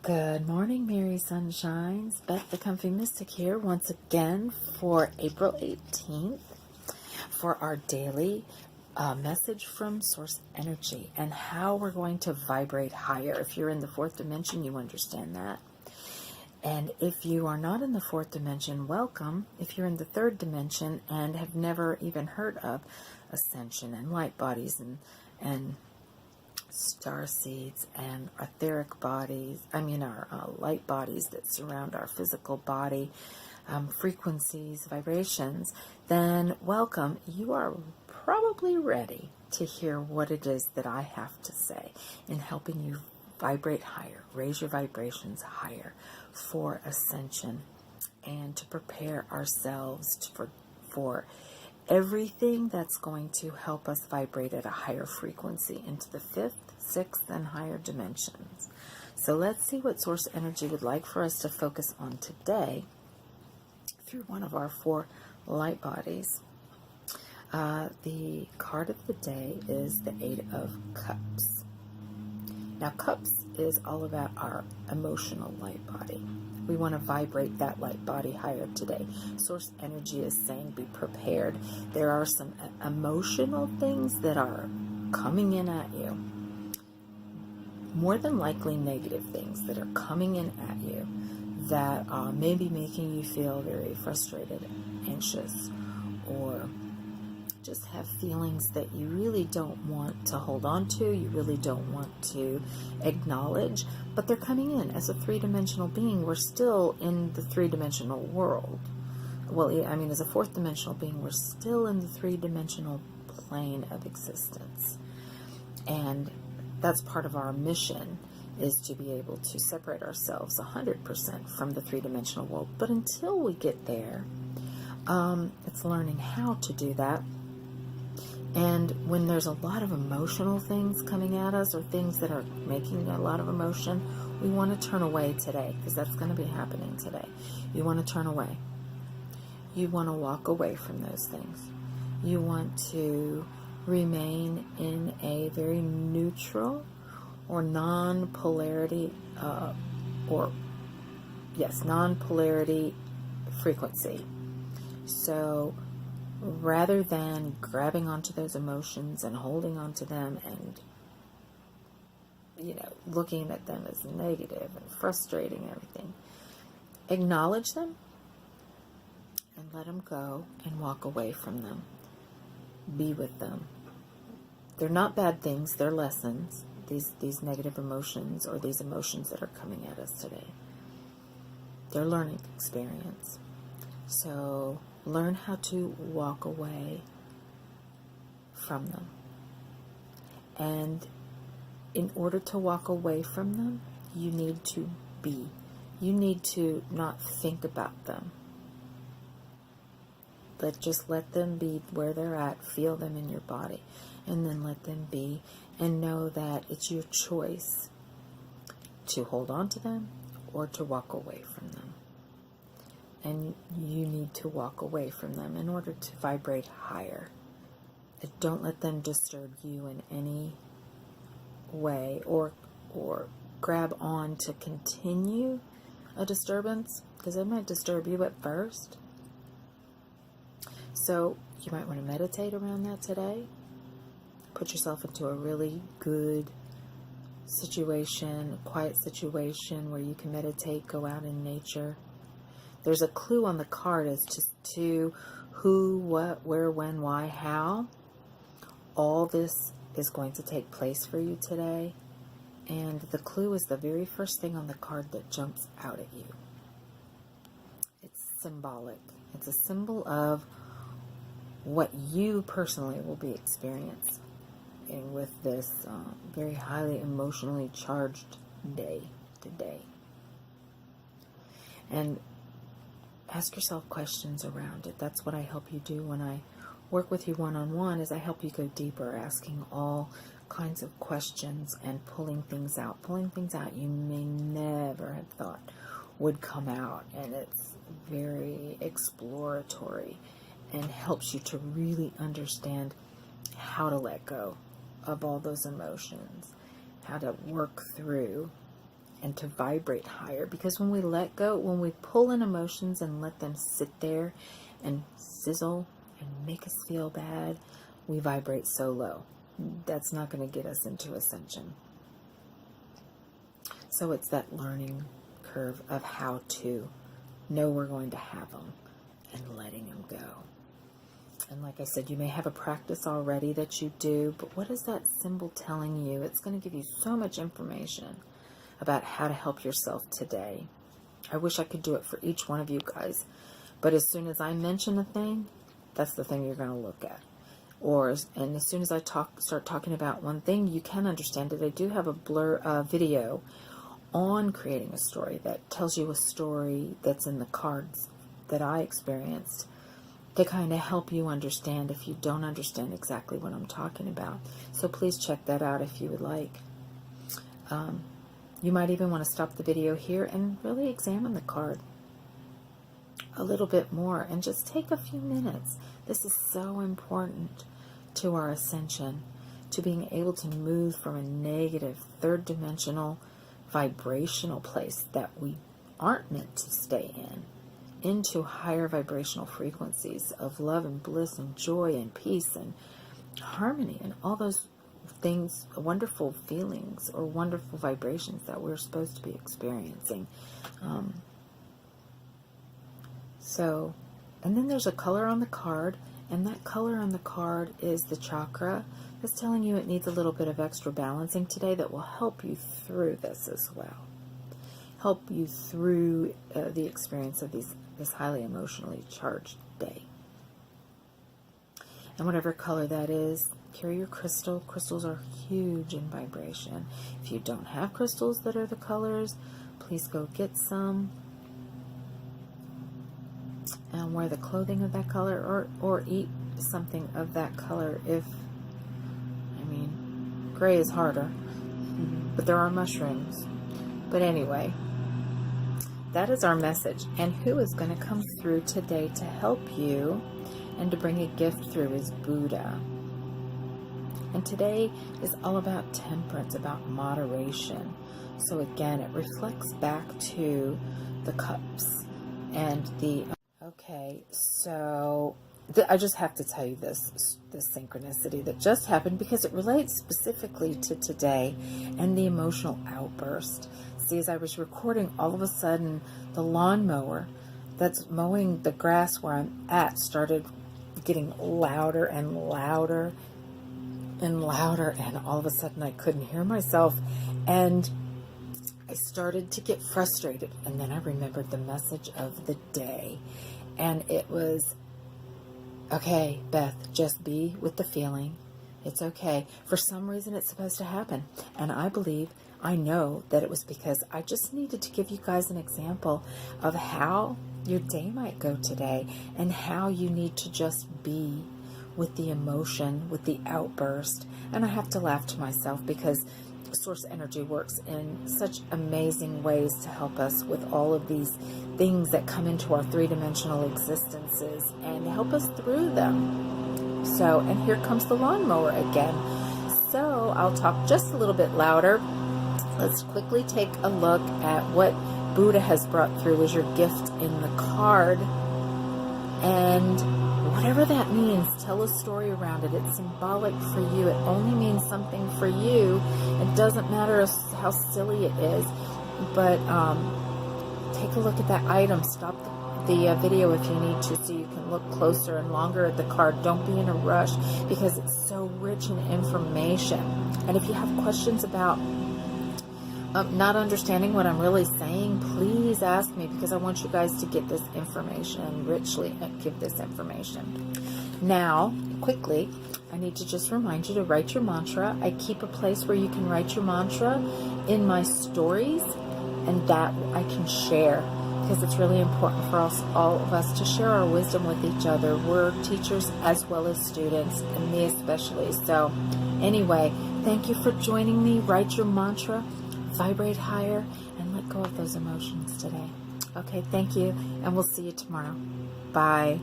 Good morning, Merry Sunshines. Beth the Comfy Mystic here once again for April 18th for our daily message from Source Energy and how we're going to vibrate higher. If you're in the fourth dimension, you understand that. And if you are not in the fourth dimension, welcome. If you're in the third dimension and have never even heard of ascension and light bodies and star seeds and etheric bodies, our light bodies that surround our physical body, frequencies, vibrations, then welcome. You are probably ready to hear what it is that I have to say in helping you vibrate higher, raise your vibrations higher for ascension and to prepare ourselves for everything that's going to help us vibrate at a higher frequency into the fifth, sixth, and higher dimensions. So let's see what Source Energy would like for us to focus on today through one of our four light bodies. The card of the day is the Eight of Cups. Now, Cups is all about our emotional light body. We want to vibrate that light body higher today. Source Energy is saying be prepared. There are some emotional things that are coming in at you. More than likely negative things that are coming in at you that may be making you feel very frustrated, anxious, or just have feelings that you really don't want to hold on to, you really don't want to acknowledge, but they're coming in. As a three-dimensional being, we're still in the three-dimensional world. Well, as a fourth-dimensional being, we're still in the three-dimensional plane of existence. And that's part of our mission, is to be able to separate ourselves 100% from the three-dimensional world. But until we get there, it's learning how to do that. And when there's a lot of emotional things coming at us or things that are making a lot of emotion, we want to turn away today, because that's going to be happening today. You want to turn away. You want to walk away from those things. You want to remain in a very neutral or non-polarity non-polarity frequency. So rather than grabbing onto those emotions and holding onto them and, looking at them as negative and frustrating and everything, acknowledge them and let them go and walk away from them. Be with them. They're not bad things, they're lessons, these negative emotions or these emotions that are coming at us today. They're learning experience. So learn how to walk away from them. And in order to walk away from them, you need to be. You need to not think about them. But just let them be where they're at. Feel them in your body. And then let them be. And know that it's your choice to hold on to them or to walk away from them. And you need to walk away from them in order to vibrate higher. And don't let them disturb you in any way or grab on to continue a disturbance, because it might disturb you at first. So you might want to meditate around that today. Put yourself into a really good situation, a quiet situation where you can meditate, go out in nature. There's a clue on the card as to who, what, where, when, why, how. All this is going to take place for you today. And the clue is the very first thing on the card that jumps out at you. It's symbolic. It's a symbol of what you personally will be experiencing with this very highly emotionally charged day today. And ask yourself questions around it. That's what I help you do when I work with you one-on-one, is I help you go deeper, asking all kinds of questions and pulling things out you may never have thought would come out. And it's very exploratory and helps you to really understand how to let go of all those emotions, how to work through and to vibrate higher. Because when we let go, when we pull in emotions and let them sit there and sizzle and make us feel bad, we vibrate so low. That's not going to get us into ascension. So it's that learning curve of how to know we're going to have them and letting them go. And like I said, you may have a practice already that you do, but what is that symbol telling you? It's going to give you so much information about how to help yourself today. I wish I could do it for each one of you guys, but as soon as I mention a thing, that's the thing you're going to look at. And as soon as I start talking about one thing, you can understand it. I do have a video on creating a story that tells you a story that's in the cards that I experienced to kind of help you understand if you don't understand exactly what I'm talking about. So please check that out if you would like. You might even want to stop the video here and really examine the card a little bit more and just take a few minutes. This is so important to our ascension, to being able to move from a negative, third-dimensional, vibrational place that we aren't meant to stay in, into higher vibrational frequencies of love and bliss and joy and peace and harmony and all those things, wonderful feelings or wonderful vibrations that we're supposed to be experiencing. And then there's a color on the card, and that color on the card is the chakra. That's telling you it needs a little bit of extra balancing today that will help you through this as well. Help you through the experience of this highly emotionally charged day. And whatever color that is, carry your crystal. Crystals are huge in vibration. If you don't have crystals that are the colors, please go get some. And wear the clothing of that color, or eat something of that color. Gray is harder, but there are mushrooms. But anyway, that is our message. And who is going to come through today to help you and to bring a gift through is Buddha. And today is all about temperance, about moderation. So again, it reflects back to the cups and the... Okay, so I just have to tell you this synchronicity that just happened because it relates specifically to today and the emotional outburst. See, as I was recording, all of a sudden the lawnmower that's mowing the grass where I'm at started getting louder and louder and louder, and all of a sudden I couldn't hear myself, and I started to get frustrated. And then I remembered the message of the day, and it was, okay, Beth, just be with the feeling. It's okay. For some reason, it's supposed to happen. And I know that it was because I just needed to give you guys an example of how your day might go today and how you need to just be with the emotion, with the outburst. And I have to laugh to myself because Source Energy works in such amazing ways to help us with all of these things that come into our three-dimensional existences and help us through them. So, and here comes the lawnmower again. So I'll talk just a little bit louder. Let's quickly take a look at what Buddha has brought through as your gift in the card. And whatever that means, tell a story around it. It's symbolic for you. It only means something for you. It doesn't matter how silly it is. But take a look at that item. Stop the video if you need to so you can look closer and longer at the card. Don't be in a rush because it's so rich in information. And if you have questions about not understanding what I'm really saying, please ask me because I want you guys to get this information and richly give this information. Now, quickly, I need to just remind you to write your mantra. I keep a place where you can write your mantra in my stories, and that I can share because it's really important for us, all of us, to share our wisdom with each other. We're teachers as well as students, and me especially. So anyway, thank you for joining me. Write your mantra, vibrate higher, and let go of those emotions today. Okay, thank you, and we'll see you tomorrow. Bye.